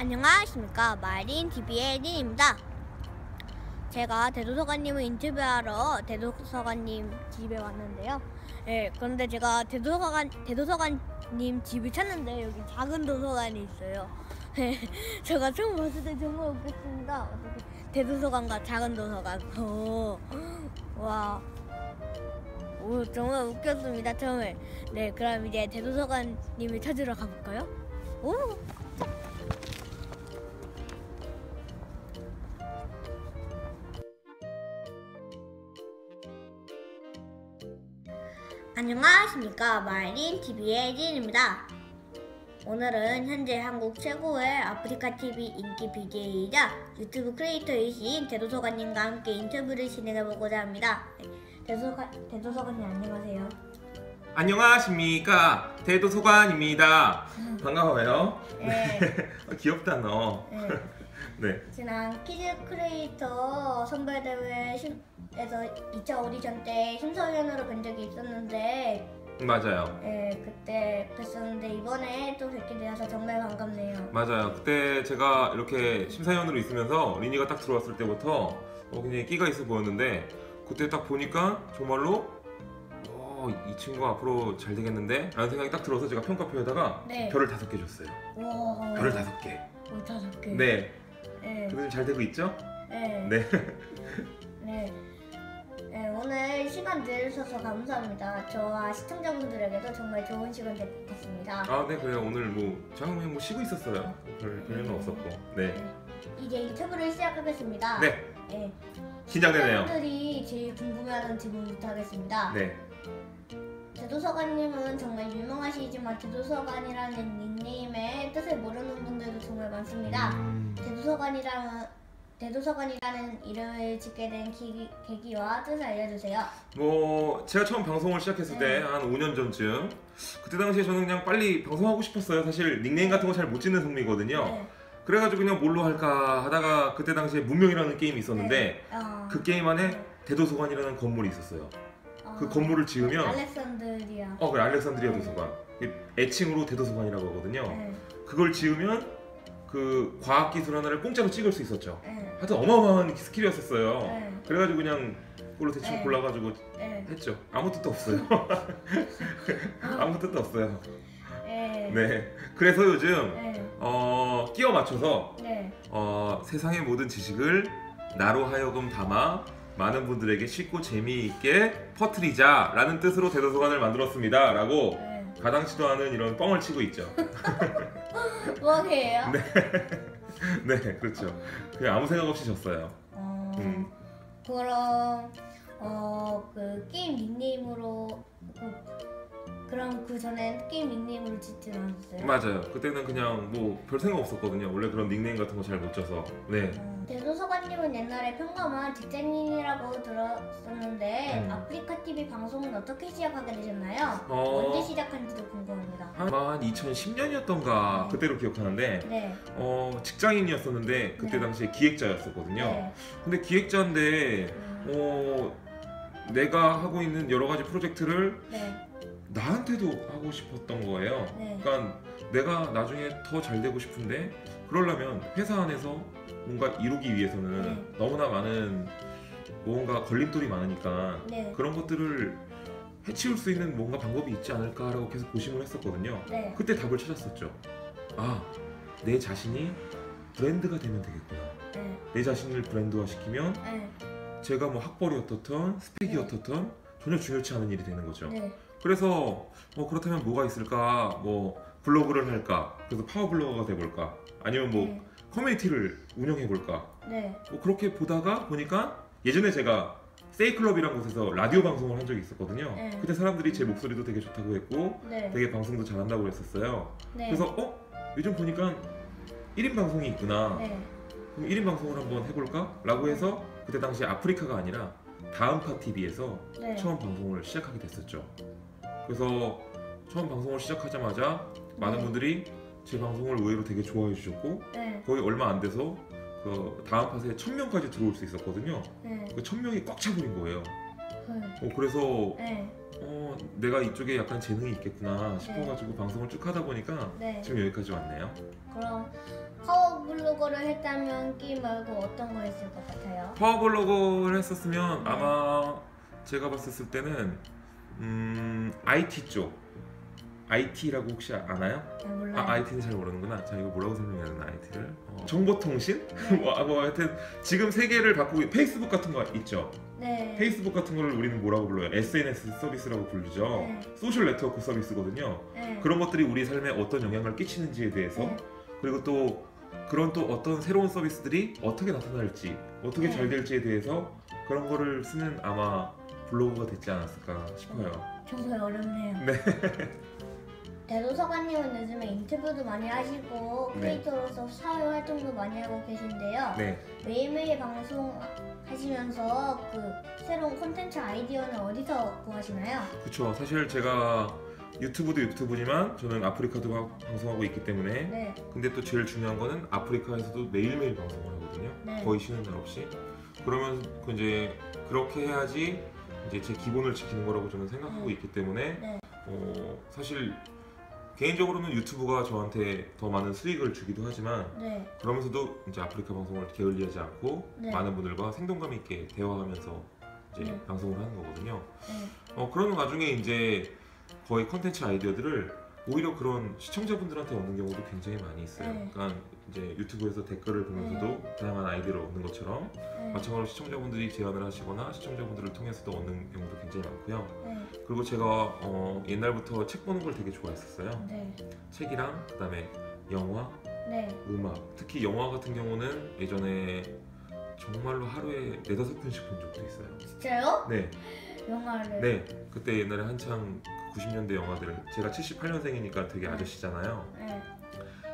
안녕하십니까, 마린TV의 린입니다. 제가 대도서관님을 인터뷰하러 대도서관님 집에 왔는데요. 그런데 제가 대도서관님 집을 찾는데 여기 작은 도서관이 있어요. 제가 처음 봤을 때 정말 웃겼습니다. 어떻게 대도서관과 작은 도서관. 와, 정말 웃겼습니다, 처음에. 그럼 이제 대도서관님을 찾으러 가볼까요? 안녕하십니까, 마린TV의 린입니다. 오늘은 현재 한국 최고의 아프리카TV 인기 BJ이자 유튜브 크리에이터이신 대도서관님과 함께 인터뷰를 진행해보고자 합니다. 대도서관님 안녕하세요. 안녕하십니까, 대도서관입니다. 반가워요. 네. 귀엽다 너. 네. 지난 키즈 크리에이터 선발대회에서 2차 오디션 때 심사위원으로 뵌 적이 있었는데 맞아요. 그때 뵀었는데 이번에 또 뵙게 되어서 정말 반갑네요. 맞아요. 그때 제가 이렇게 심사위원으로 있으면서 리니가 딱 들어왔을 때부터 굉장히 끼가 있어 보였는데 그때 딱 보니까 정말로 이 친구 앞으로 잘 되겠는데? 라는 생각이 딱 들어서 제가 평가표에다가 별을 5개 줬어요. 우와. 별을 5개. 5개. 네. 그래서 좀 잘 되고 있죠? 네. 오늘 시간 내주셔서 감사합니다. 저와 시청자분들에게도 정말 좋은 시간 될 것 같습니다. 네, 그래요. 오늘 제가 그냥 쉬고 있었어요. 별 일은 없었고. 네. 이제 인터뷰를 시작하겠습니다. 네. 긴장되네요. 시청자분들이 제일 궁금해하는 질문부터 하겠습니다. 네. 대도서관님은 정말 유명하시지만 대도서관이라는 닉네임의 뜻을 모르는 분들도 정말 많습니다. 대도서관이라는 이름을 짓게 된 계기와 뜻을 알려주세요. 제가 처음 방송을 시작했을 때 한 5년 전쯤 그때 당시에 저는 그냥 빨리 방송하고 싶었어요. 사실 닉네임 같은 거 잘 못 짓는 성미거든요. 그래가지고 그냥 뭘로 할까 하다가 그때 당시에 문명이라는 게임이 있었는데 그 게임 안에 대도서관이라는 건물이 있었어요. 그 건물을 지으면 알렉산드리아. 그래, 알렉산드리아 도서관. 애칭으로 대도서관이라고 하거든요. 그걸 지으면 그 과학기술 하나를 공짜로 찍을 수 있었죠. 하여튼 어마어마한 스킬이었었어요. 그래가지고 그냥 그걸로 대충 골라가지고 했죠. 아무 뜻도 없어요. 아무 뜻도 없어요. 네. 그래서 요즘 끼워 맞춰서 세상의 모든 지식을 나로 하여금 담아 많은 분들에게 쉽고 재미있게 퍼뜨리자 라는 뜻으로 대도서관을 만들었습니다 라고 가당치도 않은 이런 뻥을 치고 있죠. 뭐게요? 네, 그렇죠. 그냥 아무 생각 없이 졌어요. 그럼 그 게임 닉네임으로 그럼 그 전엔 게임 닉네임으로 짓진 않았어요? 맞아요. 그때는 그냥 별 생각 없었거든요. 원래 그런 닉네임 같은 거 잘 못 쪄서. 네. 대도서관님은 옛날에 평범한 직장인이라고 들었었는데 아프리카TV 방송은 어떻게 시작하게 되셨나요? 언제 시작한지도 궁금합니다. 아마 한 2010년이었던가 그때로 기억하는데 직장인이었었는데 그때 당시에 기획자였었거든요. 근데 기획자인데 내가 하고 있는 여러 가지 프로젝트를 나한테도 하고 싶었던 거예요. 그러니까 내가 나중에 더 잘 되고 싶은데 그러려면 회사 안에서 뭔가 이루기 위해서는 너무나 많은 뭔가 걸림돌이 많으니까 그런 것들을 해치울 수 있는 뭔가 방법이 있지 않을까라고 계속 고심을 했었거든요. 그때 답을 찾았었죠. 내 자신이 브랜드가 되면 되겠구나. 내 자신을 브랜드화 시키면 제가 학벌이 어떻든 스펙이 어떻든 전혀 중요치 않은 일이 되는 거죠. 그래서 그렇다면 뭐가 있을까? 블로그를 할까? 그래서 파워블로거가 돼볼까? 아니면 커뮤니티를 운영해볼까? 그렇게 보니까 예전에 제가 세이클럽이라는 곳에서 라디오 방송을 한 적이 있었거든요. 그때 사람들이 제 목소리도 되게 좋다고 했고 되게 방송도 잘한다고 했었어요. 그래서 요즘 보니까 1인 방송이 있구나. 그럼 1인 방송을 한번 해볼까? 라고 해서 그때 당시 아프리카가 아니라 다음파TV에서 처음 방송을 시작하게 됐었죠. 그래서 처음 방송을 시작하자마자 많은 분들이 제 방송을 의외로 되게 좋아해 주셨고 거의 얼마 안 돼서 그 다음 팟에 1000명까지 들어올 수 있었거든요. 그 1000명이 꽉 차버린 거예요. 그래서 내가 이쪽에 약간 재능이 있겠구나 싶어가지고 방송을 쭉 하다 보니까 지금 여기까지 왔네요. 그럼 파워블로거를 했다면 게임 말고 어떤 거 했을 것 같아요? 파워블로거를 했었으면 아마 제가 봤었을 때는 IT 쪽. IT라고 혹시 아나요? 몰라요. IT는 잘 모르는구나. 자, 이거 뭐라고 설명해야 되나, IT를? 정보통신? 뭐 하여튼 지금 세계를 바꾸고 페이스북 같은 거 있죠? 네. 페이스북 같은 거를 우리는 뭐라고 불러요? SNS 서비스라고 부르죠. 네. 소셜 네트워크 서비스거든요. 네. 그런 것들이 우리 삶에 어떤 영향을 끼치는지에 대해서 그리고 또 그런 또 어떤 새로운 서비스들이 어떻게 나타날지 어떻게 잘 될지에 대해서 그런 거를 쓰는 아마 블로그가 됐지 않았을까 싶어요. 정말 어렵네요. 네. 대도서관님은 요즘에 인터뷰도 많이 하시고 크리에이터로서 사회 활동도 많이 하고 계신데요. 네. 매일매일 방송하시면서 그 새로운 콘텐츠 아이디어는 어디서 구하시나요? 그렇죠. 사실 제가 유튜브도 유튜브지만 저는 아프리카도 방송하고 있기 때문에 근데 또 제일 중요한 거는 아프리카에서도 매일매일 방송을 하거든요. 거의 쉬는 날 없이. 그러면 이제 그렇게 해야지 이제 제 기본을 지키는 거라고 저는 생각하고 있기 때문에 사실 개인적으로는 유튜브가 저한테 더 많은 수익을 주기도 하지만 그러면서도 이제 아프리카 방송을 게을리하지 않고 많은 분들과 생동감 있게 대화하면서 이제 방송을 하는 거거든요. 그러는 와중에 이제 거의 컨텐츠 아이디어들을 오히려 그런 시청자분들한테 얻는 경우도 굉장히 많이 있어요. 그러니까 이제 유튜브에서 댓글을 보면서도 다양한 아이디어를 얻는 것처럼 마찬가지로 시청자분들이 제안을 하시거나 시청자분들을 통해서도 얻는 경우도 굉장히 많고요. 그리고 제가 옛날부터 책 보는 걸 되게 좋아했었어요. 책이랑 그다음에 영화, 음악, 특히 영화 같은 경우는 예전에 정말로 하루에 4-5편씩 본 적도 있어요. 진짜요? 네. 영화를? 네. 그때 옛날에 한창 90년대 영화들을 제가 78년생이니까 되게 아저씨잖아요.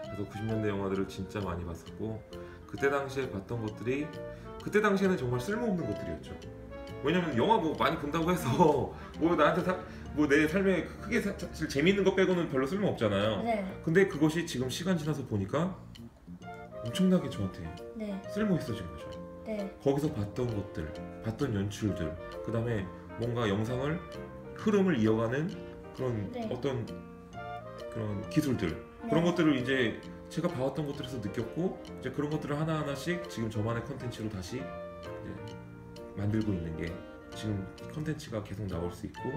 그래서 90년대 영화들을 진짜 많이 봤었고 그때 당시에 봤던 것들이 그때 당시에는 정말 쓸모없는 것들이었죠. 왜냐면 영화 뭐 많이 본다고 해서 뭐 나한테 뭐 내 삶에 크게 사실 재밌는 거 빼고는 별로 쓸모 없잖아요. 근데 그것이 지금 시간 지나서 보니까 엄청나게 저한테 쓸모 있어진 거죠. 거기서 봤던 것들, 봤던 연출들, 그 다음에 뭔가 영상을 흐름을 이어가는 그런 어떤 그런 기술들 그런 것들을 이제 제가 봐왔던 것들에서 느꼈고 이제 그런 것들을 하나하나씩 지금 저만의 컨텐츠로 다시 이제 만들고 있는 게 지금 컨텐츠가 계속 나올 수 있고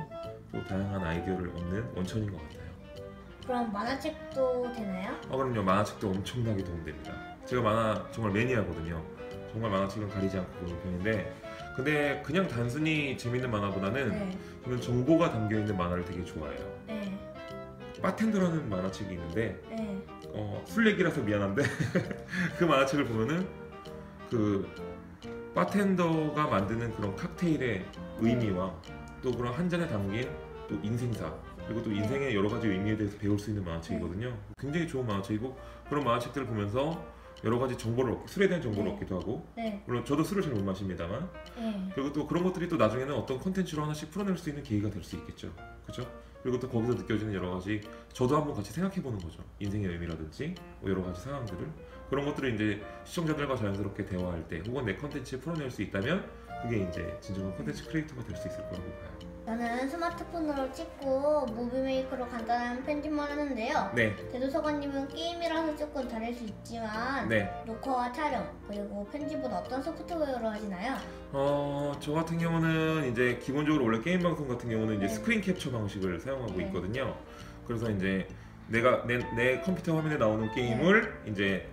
또 다양한 아이디어를 얻는 원천인 것 같아요. 그럼 만화책도 되나요? 그럼요. 만화책도 엄청나게 도움됩니다. 제가 만화 정말 매니아거든요. 정말 만화책은 가리지 않고 보는 편인데 근데 그냥 단순히 재밌는 만화보다는 저는 정보가 담겨있는 만화를 되게 좋아해요. 바텐더라는 만화책이 있는데 술 얘기라서 미안한데 그 만화책을 보면은 그 바텐더가 만드는 그런 칵테일의 의미와 또 그런 한 잔에 담긴 또 인생사 그리고 또 인생의 여러 가지 의미에 대해서 배울 수 있는 만화책이거든요. 굉장히 좋은 만화책이고 그런 만화책들을 보면서 여러 가지 정보를 술에 대한 정보를 얻기도 하고 물론 저도 술을 잘 못 마십니다만 그리고 또 그런 것들이 또 나중에는 어떤 콘텐츠로 하나씩 풀어낼 수 있는 계기가 될 수 있겠죠. 그죠? 그리고 또 거기서 느껴지는 여러 가지 저도 한번 같이 생각해 보는 거죠. 인생의 의미라든지 뭐 여러 가지 상황들을 그런 것들을 이제 시청자들과 자연스럽게 대화할 때 혹은 내 컨텐츠에 풀어낼 수 있다면 그게 이제 진정한 컨텐츠 크리에이터가 될 수 있을 거라고 봐요. 저는 스마트폰으로 찍고 무비메이커로 간단한 편집만 하는데요. 대도서관님은 게임이라서 조금 다를 수 있지만 녹화와 촬영 그리고 편집은 어떤 소프트웨어로 하시나요? 저 같은 경우는 이제 기본적으로 원래 게임 방송 같은 경우는 이제 스크린 캡처 방식을 사용하고 있거든요. 그래서 이제 내가 내 컴퓨터 화면에 나오는 게임을 이제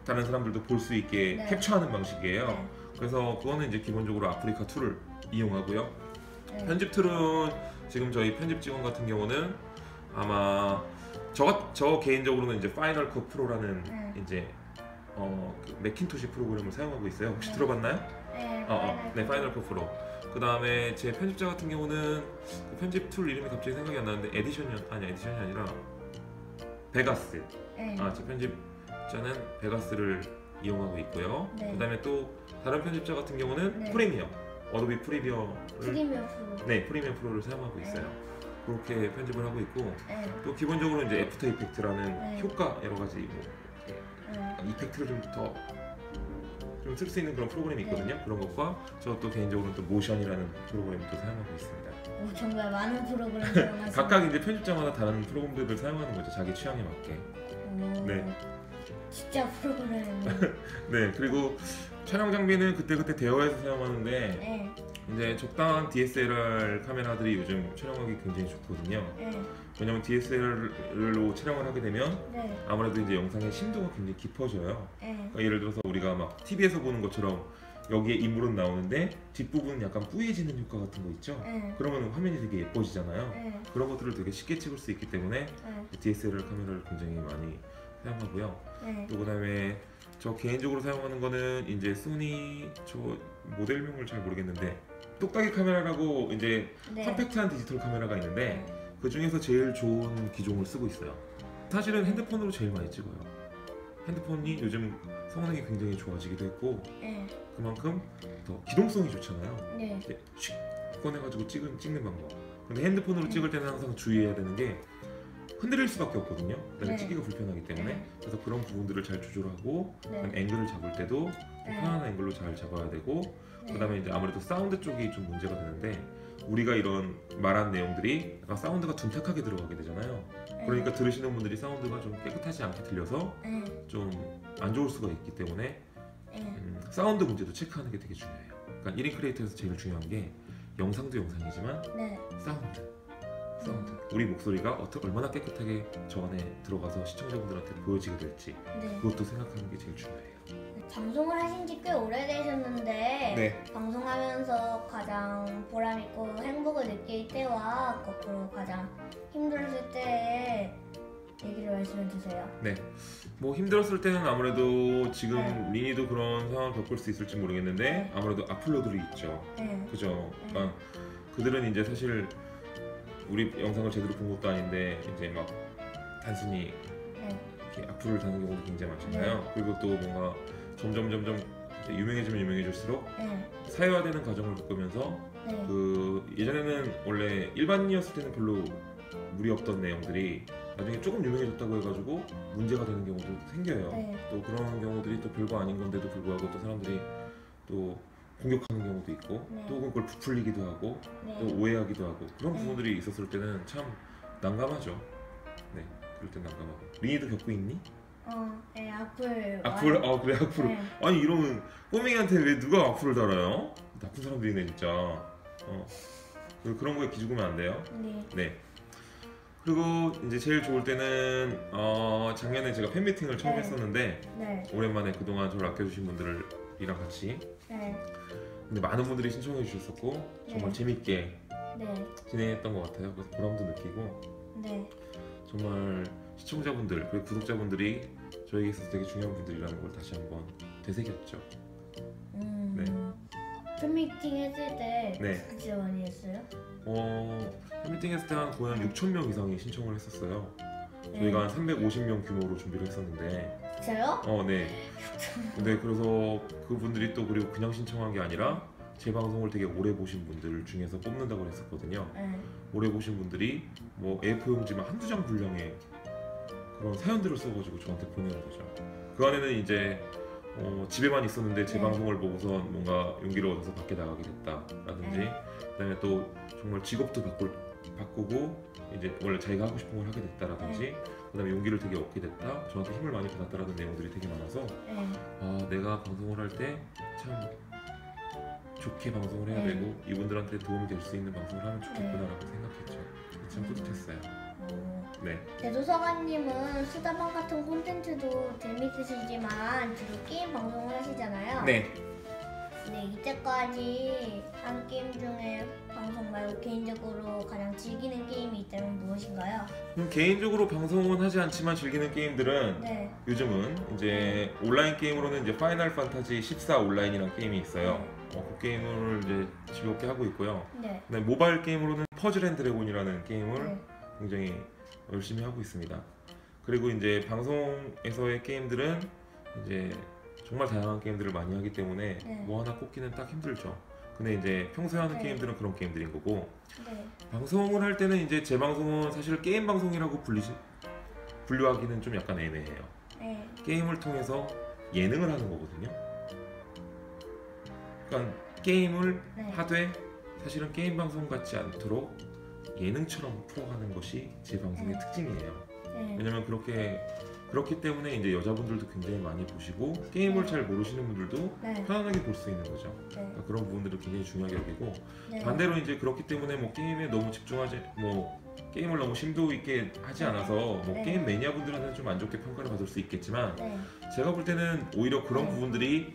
다른 사람들도 볼 수 있게 캡처하는 방식이에요. 그래서 그거는 이제 기본적으로 아프리카 툴을 이용하고요. 편집 툴은 지금 저희 편집 직원 같은 경우는 아마 저 개인적으로는 이제 파이널 컷 프로라는 이제 그 매킨토시 프로그램을 사용하고 있어요. 혹시 들어봤나요? 네, 파이널 컷 프로. 그 다음에 제 편집자 같은 경우는 그 편집 툴 이름이 갑자기 생각이 안 나는데 에디션이 아니라 베가스. 제 편집자는 베가스를 이용하고 있고요. 그 다음에 또 다른 편집자 같은 경우는 프리미어. 어도비 프리미어 프로를 사용하고 있어요. 그렇게 편집을 하고 있고 또 기본적으로 이제 애프터 이펙트라는 효과 여러 가지 뭐 이펙트를 좀 더 좀 쓸 수 있는 그런 프로그램이 있거든요. 그런 것과 저 또 개인적으로 또 모션이라는 프로그램을 또 사용하고 있습니다. 정말 많은 프로그램 사용하시는 각각 이제 편집자마다 다른 프로그램들을 사용하는 거죠. 자기 취향에 맞게. 진짜 프로그램. 네, 그리고 촬영 장비는 그때그때 대여해서 사용하는데 네. 이제 적당한 DSLR 카메라들이 요즘 촬영하기 굉장히 좋거든요. 네. 왜냐면 DSLR로 촬영을 하게 되면 네. 아무래도 이제 영상의 심도가 굉장히 깊어져요. 네. 그러니까 예를 들어서 우리가 막 TV에서 보는 것처럼 여기에 인물은 나오는데 뒷부분은 약간 뿌얘지는 효과 같은 거 있죠? 네. 그러면 화면이 되게 예뻐지잖아요. 네. 그런 것들을 되게 쉽게 찍을 수 있기 때문에 DSLR 카메라를 굉장히 많이 사용하고요. 네. 또 그다음에 저 개인적으로 사용하는 거는 이제 소니 저 모델명을 잘 모르겠는데 똑딱이 카메라라고 이제 컴팩트한 디지털 카메라가 있는데 그 중에서 제일 좋은 기종을 쓰고 있어요. 사실은 핸드폰으로 제일 많이 찍어요. 핸드폰이 요즘 성능이 굉장히 좋아지기도 했고 그만큼 더 기동성이 좋잖아요. 이제 슉 꺼내가지고 찍는 방법. 근데 핸드폰으로 찍을 때는 항상 주의해야 되는 게 흔들릴 수밖에 없거든요. 그다음에 찍기가 불편하기 때문에 그래서 그런 부분들을 잘 조절하고 앵글을 잡을 때도 편안한 앵글로 잘 잡아야 되고 그다음에 이제 아무래도 사운드 쪽이 좀 문제가 되는데 우리가 이런 말한 내용들이 약간 사운드가 둔탁하게 들어가게 되잖아요. 그러니까 들으시는 분들이 사운드가 좀 깨끗하지 않게 들려서 좀 안 좋을 수가 있기 때문에 사운드 문제도 체크하는 게 되게 중요해요. 그러니까 1인 크리에이터에서 제일 중요한 게 영상도 영상이지만 사운드 우리 목소리가 얼마나 깨끗하게 저 안에 들어가서 시청자분들한테 보여지게 될지 그것도 생각하는 게 제일 중요해요. 방송을 하신 지 꽤 오래되셨는데 방송하면서 가장 보람있고 행복을 느낄 때와 거꾸로 가장 힘들었을 때 얘기를 말씀해 주세요. 네, 뭐 힘들었을 때는 아무래도 지금 리니도 그런 상황을 겪을 수 있을지 모르겠는데 아무래도 악플러들이 있죠. 그죠? 그러니까 그들은 이제 사실 우리 영상을 제대로 본 것도 아닌데 이제 막 단순히 이렇게 악플을 다는 경우도 굉장히 많잖아요. 그리고 또 뭔가 점점 유명해지면 유명해질수록 사회화되는 과정을 겪으면서 그 예전에는 원래 일반인이었을 때는 별로 무리 없던 내용들이 나중에 조금 유명해졌다고 해가지고 문제가 되는 경우도 생겨요. 또 그런 경우들이 또 별거 아닌 건데도 불구하고 또 사람들이 또 공격하는 경우도 있고 또 그걸 부풀리기도 하고 또 오해하기도 하고 그런 부분들이 있었을 때는 참 난감하죠. 네, 그럴 땐 난감하고. 리니도 겪고 있니? 악플. 그래 악플. 아니 이러면 꼬맹이한테 왜 누가 악플을 달아요? 나쁜 사람들이네 진짜. 그런 거에 기죽으면 안 돼요. 네. 그리고 이제 제일 좋을 때는 작년에 제가 팬미팅을 처음 했었는데 오랜만에 그동안 저를 아껴주신 분들이랑 같이 근데 많은 분들이 신청해 주셨었고 정말 재밌게 진행했던 것 같아요. 그래서 보람도 느끼고 정말 시청자분들 그리고 구독자분들이 저에게 있어서 되게 중요한 분들이라는 걸 다시 한번 되새겼죠. 팬미팅 했을 때 진짜 많이 했어요? 팬미팅 했을 때 거의 한 6,000명 이상이 신청을 했었어요. 저희가 한 350명 규모로 준비를 했었는데 진짜요? 네. 네, 그래서 그분들이 또 그리고 그냥 신청한 게 아니라 제 방송을 되게 오래 보신 분들 중에서 뽑는다고 했었거든요. 오래 보신 분들이 뭐 A4용지만 한두 장 분량의 그런 사연들을 써가지고 저한테 보내는 거죠. 그 안에는 이제 집에만 있었는데 제 방송을 보고서 뭔가 용기를 얻어서 밖에 나가게 됐다라든지 그다음에 또 정말 직업도 바꾸고 이제 원래 자기가 하고 싶은 걸 하게 됐다라든지 그다음에 용기를 되게 얻게 됐다, 저한테 힘을 많이 받았다라는 내용들이 되게 많아서 내가 방송을 할 때 참 좋게 방송을 해야 되고 이분들한테 도움이 될 수 있는 방송을 하면 좋겠구나라고 생각했죠. 참 뿌듯했어요. 대도서관님은 수다방 같은 콘텐츠도 재밌으시지만 주로 게임 방송을 하시잖아요. 이때까지 한 게임 중에 방송 말고 개인적으로 가장 즐기는 게임이 있다면 무엇인가요? 개인적으로 방송은 하지 않지만 즐기는 게임들은 요즘은 이제 온라인 게임으로는 이제 파이널 판타지 14 온라인이라는 게임이 있어요. 그 게임을 이제 즐겁게 하고 있고요. 그다음에 모바일 게임으로는 퍼즐 앤 드래곤이라는 게임을 굉장히 열심히 하고 있습니다. 그리고 이제 방송에서의 게임들은 이제 정말 다양한 게임들을 많이 하기 때문에 뭐 하나 꼽기는 딱 힘들죠. 근데 이제 평소에 하는 게임들은 그런 게임들인 거고 방송을 할 때는 이제 제 방송은 사실 게임 방송이라고 분류하기는 좀 약간 애매해요. 게임을 통해서 예능을 하는 거거든요. 그러니까 게임을 하되 사실은 게임 방송 같지 않도록 예능처럼 풀어가는 것이 제 방송의 특징이에요. 왜냐면 그렇게 그렇기 때문에 이제 여자분들도 굉장히 많이 보시고 게임을 네. 잘 모르시는 분들도 네. 편안하게 볼 수 있는 거죠. 네. 그러니까 그런 부분들을 굉장히 중요하게 여기고 네. 반대로 이제 그렇기 때문에 뭐 게임에 너무 집중하지 뭐 게임을 너무 심도 있게 하지 않아서 뭐 네. 게임 매니아분들한테는 좀 안 좋게 평가를 받을 수 있겠지만 네. 제가 볼 때는 오히려 그런 네. 부분들이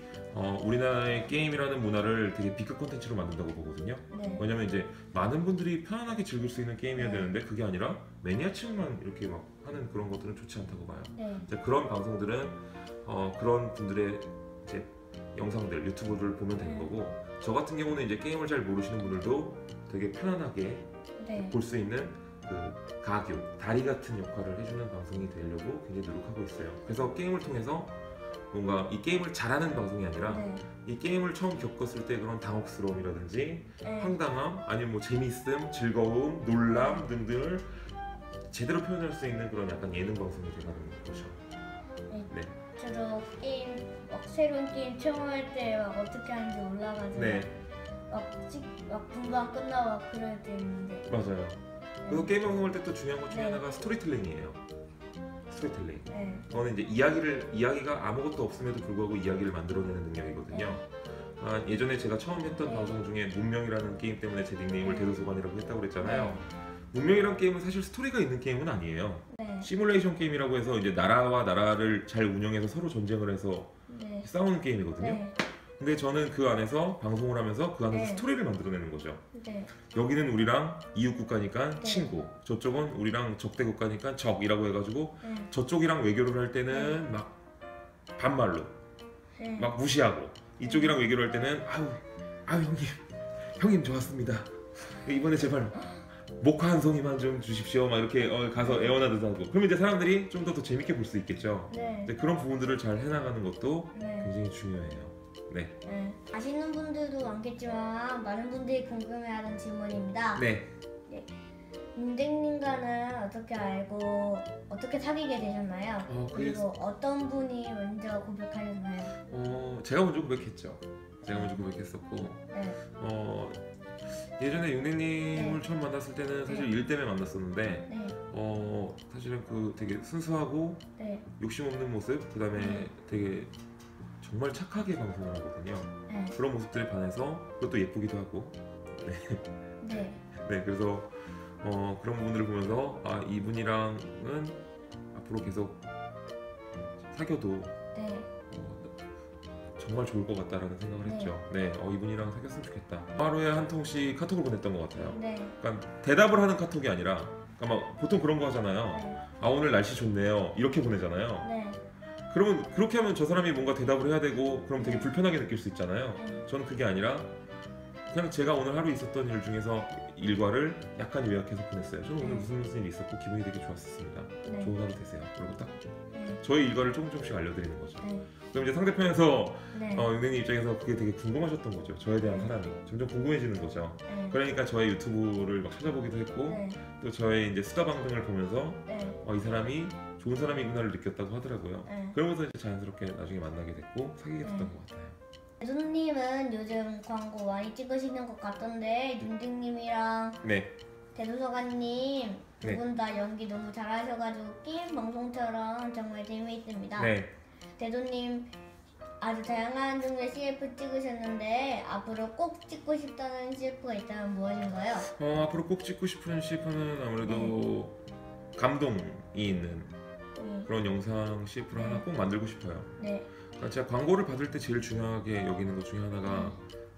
우리나라의 게임이라는 문화를 되게 B급 콘텐츠로 만든다고 보거든요. 네. 왜냐면 이제 많은 분들이 편안하게 즐길 수 있는 게임이어야 네. 되는데 그게 아니라 매니아층만 이렇게 막 하는 그런 것들은 좋지 않다고 봐요. 네. 이제 그런 방송들은 그런 분들의 이제 영상들, 유튜브를 보면 되는 네. 거고 저 같은 경우는 이제 게임을 잘 모르시는 분들도 되게 편안하게 네. 볼 수 있는 그 가교, 다리 같은 역할을 해주는 방송이 되려고 굉장히 노력하고 있어요. 그래서 게임을 통해서 뭔가 이 게임을 잘하는 방송이 아니라 네. 이 게임을 처음 겪었을 때 그런 당혹스러움이라든지 네. 황당함, 아니면 뭐 재미있음, 즐거움, 놀람 등등을 제대로 표현할 수 있는 그런 약간 예능 방송이 돼가는 거죠. 네. 저도 게임 새로운 게임 처음 할 때 막 어떻게 하는지 몰라가지고 네, 막 금방 끝나고 막 그럴 때 있는데. 맞아요. 그래서 게임 방송할 때 또 중요한 것 중에 네. 하나가 스토리텔링이에요. 스토리텔링. 네. 저는 이제 이야기가 아무것도 없음에도 불구하고 이야기를 만들어내는 능력이거든요. 예전에 제가 처음 했던 네. 방송 중에 문명이라는 게임 때문에 제 닉네임을 네. 대도서관이라고 했다고 그랬잖아요. 문명이라는 게임은 사실 스토리가 있는 게임은 아니에요. 네. 시뮬레이션 게임이라고 해서 이제 나라와 나라를 잘 운영해서 서로 전쟁을 해서 네. 싸우는 게임이거든요. 네. 근데 저는 그 안에서 방송을 하면서 그 안에서 네. 스토리를 만들어내는 거죠. 네. 여기는 우리랑 이웃 국가니까 네. 친구, 저쪽은 우리랑 적대 국가니까 적이라고 해가지고 네. 저쪽이랑 외교를 할 때는 막 반말로 네. 막 무시하고 이쪽이랑 외교를 할 때는 아유 형님 좋았습니다. 이번에 제발 모카 한 송이만 좀 주십시오. 막 이렇게 가서 애원하듯 하고 그러면 이제 사람들이 좀 더 재밌게 볼 수 있겠죠. 네. 이제 그런 부분들을 잘 해나가는 것도 네. 굉장히 중요해요. 네. 네. 아시는 분들도 많겠지만 많은 분들이 궁금해하는 질문입니다. 네. 윤댕님과는 어떻게 알고 어떻게 사귀게 되셨나요? 그리고 어떤 분이 먼저 고백하셨나요? 제가 먼저 고백했죠. 제가 먼저 고백했었고 네. 예전에 윤댕님을 네. 처음 만났을 때는 사실 네. 일 때문에 만났었는데 네. 사실은 그 되게 순수하고 네. 욕심 없는 모습, 그 다음에 되게 정말 착하게 방송을 하거든요. 네. 그런 모습들에 반해서 그것도 예쁘기도 하고 네. 네, 그래서 그런 부분들을 보면서 이분이랑은 앞으로 계속 사귀어도 네. 정말 좋을 것 같다라는 생각을 네. 했죠. 네, 이분이랑 사귀었으면 좋겠다. 하루에 한 통씩 카톡을 보냈던 것 같아요. 네. 그러니까 대답을 하는 카톡이 아니라 그러니까 막 보통 그런 거 하잖아요. 네. 오늘 날씨 좋네요. 이렇게 보내잖아요. 네. 그러면 그렇게 하면 저 사람이 뭔가 대답을 해야 되고 그럼 되게 네. 불편하게 느낄 수 있잖아요. 네. 저는 그게 아니라 그냥 제가 오늘 하루 있었던 일 중에서 일과를 약간 요약해서 보냈어요. 저는 오늘 무슨 일이 있었고 기분이 되게 좋았었습니다. 네. 좋은 하루 되세요. 그리고 딱 네. 저의 일과를 조금씩 알려드리는 거죠. 네. 그럼 이제 상대편에서 네. 윤혜님 입장에서 그게 되게 궁금하셨던 거죠. 저에 대한 사람이 점점 궁금해지는 거죠. 네. 그러니까 저의 유튜브를 막 찾아보기도 했고 네. 또 저의 이제 수다 방송을 보면서 네. 이 사람이 좋은 사람이구나를 느꼈다고 하더라고요. 네. 그러면서 이제 자연스럽게 나중에 만나게 됐고 사귀게 됐던 것 같아요. 대도님은 요즘 광고 많이 찍으시는 것 같던데 윤댕님이랑 네. 대도서관님 두 네. 분 다 연기 너무 잘하셔가지고 게임 방송처럼 정말 재미있습니다. 네. 대도님 아주 다양한 종류의 CF 찍으셨는데 앞으로 꼭 찍고 싶다는 CF가 있다면 무엇인가요? 앞으로 꼭 찍고 싶은 CF는 아무래도 감동이 있는 그런 영상 CF를 하나 꼭 만들고 싶어요. 네. 그러니까 제가 광고를 받을 때 제일 중요하게 여기는 것 중에 하나가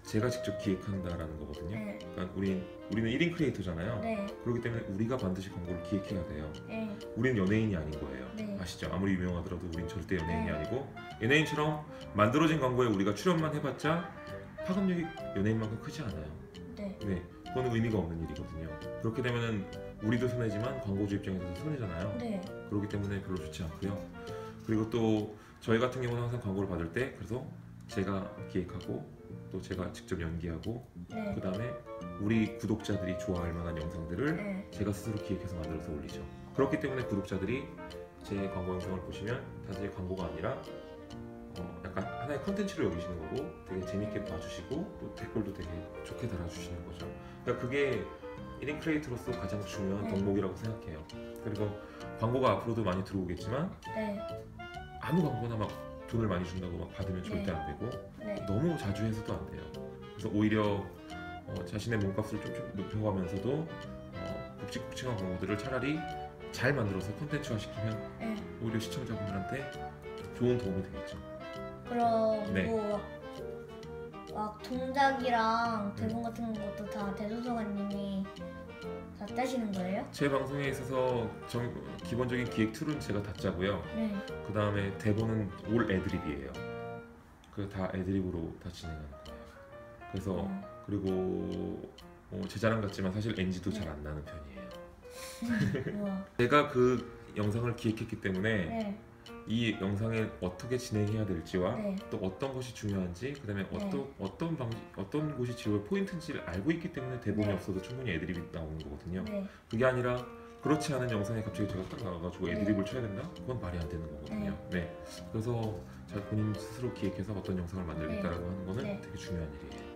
제가 직접 기획한다라는 거거든요. 네. 그러니까 우리는 1인 크리에이터잖아요. 네. 그렇기 때문에 우리가 반드시 광고를 기획해야 돼요. 네. 우린 연예인이 아닌 거예요. 네. 아시죠? 아무리 유명하더라도 우린 절대 연예인이 네. 아니고 연예인처럼 만들어진 광고에 우리가 출연만 해봤자 파급력이 연예인만큼 크지 않아요. 네. 네, 그건 의미가 없는 일이거든요. 그렇게 되면은 우리도 손해지만 광고주 입장에서도 손해잖아요. 네. 그렇기 때문에 별로 좋지 않고요. 그리고 또 저희 같은 경우는 항상 광고를 받을 때 그래서 제가 기획하고 또 제가 직접 연기하고 네. 그 다음에 우리 구독자들이 좋아할 만한 영상들을 네. 제가 스스로 기획해서 만들어서 올리죠. 그렇기 때문에 구독자들이 제 광고 영상을 보시면 단지 광고가 아니라 약간 하나의 컨텐츠로 여기시는 거고 되게 재밌게 봐주시고 또 댓글도 되게 좋게 달아주시는 거죠. 그러니까 그게 1인 크리에이터로서 가장 중요한 덕목이라고 생각해요. 그리고 광고가 앞으로도 많이 들어오겠지만 아무 광고나 막 돈을 많이 준다고 막 받으면 절대 안 되고 너무 자주 해서도 안 돼요. 그래서 오히려 자신의 몸값을 좀 높여가면서도 굵직굵직한 광고들을 차라리 잘 만들어서 콘텐츠화 시키면 오히려 시청자분들한테 좋은 도움이 되겠죠. 그럼 막 동작이랑 대본 같은 것도 다 대도서관님이 다 짜시는 거예요? 제 방송에 있어서 기본적인 기획 툴은 제가 다 짜고요. 그 다음에 대본은 올 애드립이에요. 그 다 애드립으로 다 진행하는 거예요. 그래서 그리고 제 자랑 같지만 사실 NG도 잘 안 나는 편이에요. 제가 그 영상을 기획했기 때문에 이 영상을 어떻게 진행해야 될지와 또 어떤 것이 중요한지, 그다음에 어떤 곳이 지금 포인트인지를 알고 있기 때문에 대본이 없어도 충분히 애드립이 나오는 거거든요. 그게 아니라 그렇지 않은 영상에 갑자기 제가 딱 나가가지고 애드립을 쳐야 된다? 그건 말이 안 되는 거거든요. 그래서 잘 본인 스스로 기획해서 어떤 영상을 만들겠다라고 하는 거는 되게 중요한 일이에요.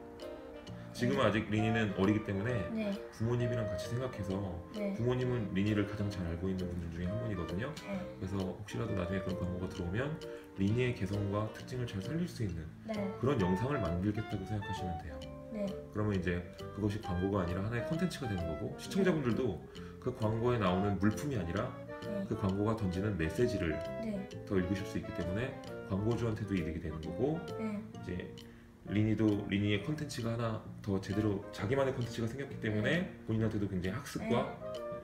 지금은 아직 리니는 어리기 때문에 부모님이랑 같이 생각해서 부모님은 리니를 가장 잘 알고 있는 분들 중에 한 분이거든요. 그래서 혹시라도 나중에 그런 광고가 들어오면 리니의 개성과 특징을 잘 살릴 수 있는 그런 영상을 만들겠다고 생각하시면 돼요. 그러면 이제 그것이 광고가 아니라 하나의 콘텐츠가 되는 거고, 시청자분들도 그 광고에 나오는 물품이 아니라 그 광고가 던지는 메시지를 더 읽으실 수 있기 때문에 광고주한테도 이득이 되는 거고, 이제 리니도 리니의 콘텐츠가 하나 더 제대로 자기만의 콘텐츠가 생겼기 때문에 본인한테도 굉장히 학습과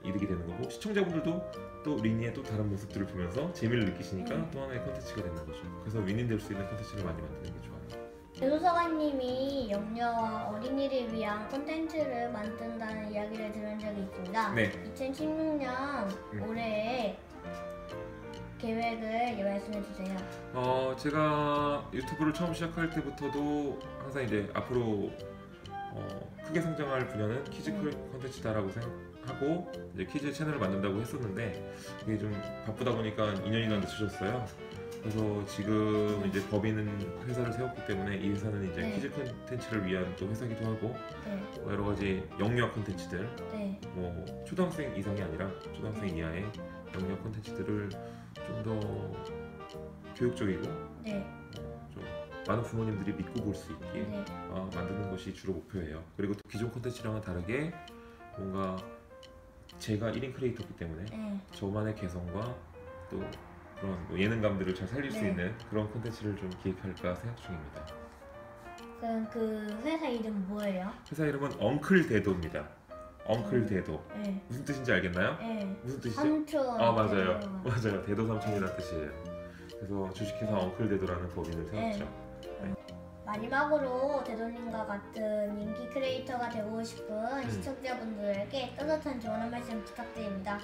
이득이 되는 거고, 시청자분들도 또 리니의 또 다른 모습들을 보면서 재미를 느끼시니까 또 하나의 콘텐츠가 되는 거죠. 그래서 윈윈될 수 있는 콘텐츠를 많이 만드는 게 좋아요. 대도서관님이 영유아와 어린이를 위한 콘텐츠를 만든다는 이야기를 들은 적이 있습니다. 2016년 올해에 계획을 말씀해 주세요. 제가 유튜브를 처음 시작할 때부터도 항상 이제 앞으로 크게 성장할 분야는 키즈 콘텐츠다라고 생각하고 이제 키즈 채널을 만든다고 했었는데, 이게 좀 바쁘다 보니까 2년이나 늦춰졌어요. 그래서 지금 이제 법인은 회사를 세웠기 때문에 이 회사는 이제 키즈 콘텐츠를 위한 또 회사기도 하고 여러 가지 영유아 콘텐츠들, 뭐 초등학생 이상이 아니라 초등학생 이하의 영유아 콘텐츠들을 좀 더 교육적이고 좀 많은 부모님들이 믿고 볼 수 있게 만드는 것이 주로 목표예요. 그리고 또 기존 콘텐츠랑은 다르게 뭔가 제가 1인 크리에이터이기 때문에 저만의 개성과 또 그런 뭐 예능감들을 잘 살릴 수 있는 그런 콘텐츠를 좀 기획할까 생각 중입니다. 그럼 그 회사 이름 뭐예요? 회사 이름은 엉클대도입니다. 엉클대도. 무슨 뜻인지 알겠나요? 무슨 뜻이죠? 삼촌. 맞아요. 대도 삼촌이라는 뜻이에요. 그래서 주식회사 엉클대도라는 법인을 세웠죠. 마지막으로 대도님과 같은 인기 크리에이터가 되고 싶은 시청자분들에게 따뜻한 조언 한 말씀 부탁드립니다.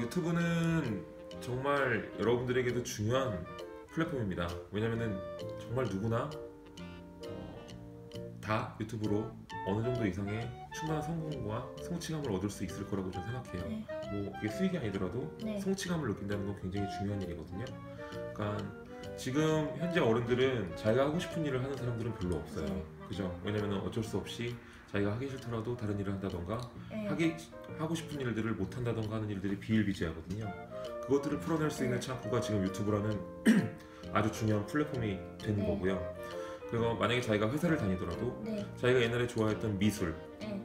유튜브는 정말 여러분들에게도 중요한 플랫폼입니다. 왜냐면은 정말 누구나 다 유튜브로 어느 정도 이상의 충분한 성공과 성취감을 얻을 수 있을 거라고 저는 생각해요. 뭐 이게 수익이 아니더라도 성취감을 느낀다는 건 굉장히 중요한 일이거든요. 그러니까 지금 현재 어른들은 자기가 하고 싶은 일을 하는 사람들은 별로 없어요. 그죠? 왜냐면 어쩔 수 없이 자기가 하기 싫더라도 다른 일을 한다던가 하고 싶은 일들을 못 한다던가 하는 일들이 비일비재하거든요. 그것들을 풀어낼 수 있는 창구가 지금 유튜브라는 아주 중요한 플랫폼이 되는 거고요. 그리고 만약에 자기가 회사를 다니더라도 자기가 옛날에 좋아했던 미술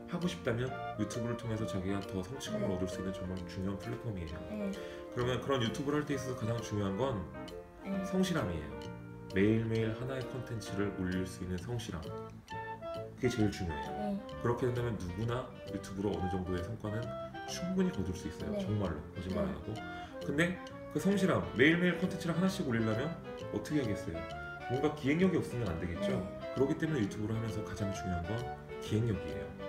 하고 싶다면 유튜브를 통해서 자기가 더 성취감을 얻을 수 있는 정말 중요한 플랫폼이에요. 그러면 그런 유튜브를 할 때 있어서 가장 중요한 건 성실함이에요. 매일매일 하나의 콘텐츠를 올릴 수 있는 성실함, 그게 제일 중요해요. 그렇게 된다면 누구나 유튜브로 어느 정도의 성과는 충분히 거둘 수 있어요. 정말로 거짓말 안 하고. 근데 그 성실함, 매일매일 콘텐츠를 하나씩 올리려면 어떻게 하겠어요? 뭔가 기획력이 없으면 안 되겠죠. 그렇기 때문에 유튜브를 하면서 가장 중요한 건 기획력이에요.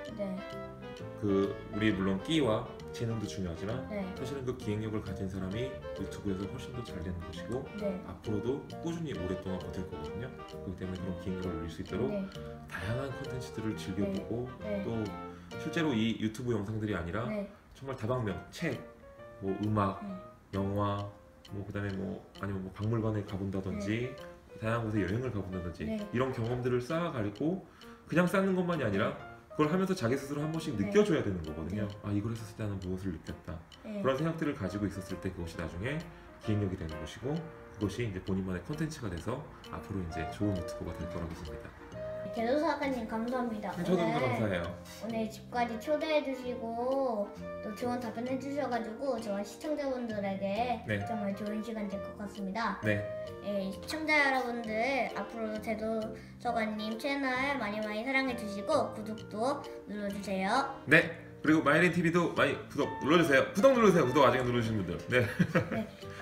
우리 물론 끼와 재능도 중요하지만 사실은 그 기획력을 가진 사람이 유튜브에서 훨씬 더 잘 되는 것이고 앞으로도 꾸준히 오랫동안 버틸 거거든요. 그렇기 때문에 그런 기획력을 올릴 수 있도록 다양한 콘텐츠들을 즐겨보고 또 실제로 이 유튜브 영상들이 아니라 정말 다방면, 책, 뭐 음악, 영화, 뭐 그다음에 뭐 아니면 뭐 박물관에 가본다든지 다양한 곳에 여행을 가본다든지 이런 경험들을 쌓아가지고 그냥 쌓는 것만이 아니라 그걸 하면서 자기 스스로 한 번씩 느껴줘야 되는 거거든요. 아, 이걸 했었을 때 나는 무엇을 느꼈다. 그런 생각들을 가지고 있었을 때 그것이 나중에 기획력이 되는 것이고, 그것이 이제 본인만의 컨텐츠가 돼서 앞으로 이제 좋은 유튜버가 될 거라고 믿습니다. 대도사관님 감사합니다. 저도 감사해요. 오늘 집까지 초대해 주시고 또 좋은 답변 해주셔가지고 저와 시청자분들에게 정말 좋은 시간 될 것 같습니다. 시청자 여러분들 앞으로 대도서관님 채널 많이 사랑해 주시고 구독도 눌러주세요. 네. 그리고 마이린TV도 많이 구독 눌러주세요. 구독 누르세요. 구독 아직 안 누르신 분들. 네.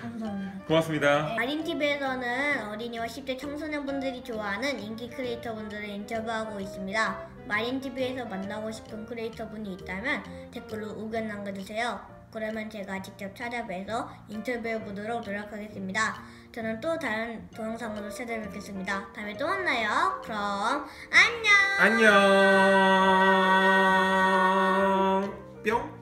감사합니다. 고맙습니다. 마린TV에서는 어린이와 10대 청소년분들이 좋아하는 인기 크리에이터분들을 인터뷰하고 있습니다. 마린TV에서 만나고 싶은 크리에이터분이 있다면 댓글로 의견 남겨주세요. 그러면 제가 직접 찾아뵈서 인터뷰해보도록 노력하겠습니다. 저는 또 다른 동영상으로 찾아뵙겠습니다. 다음에 또 만나요. 그럼 안녕. 안녕. 뿅.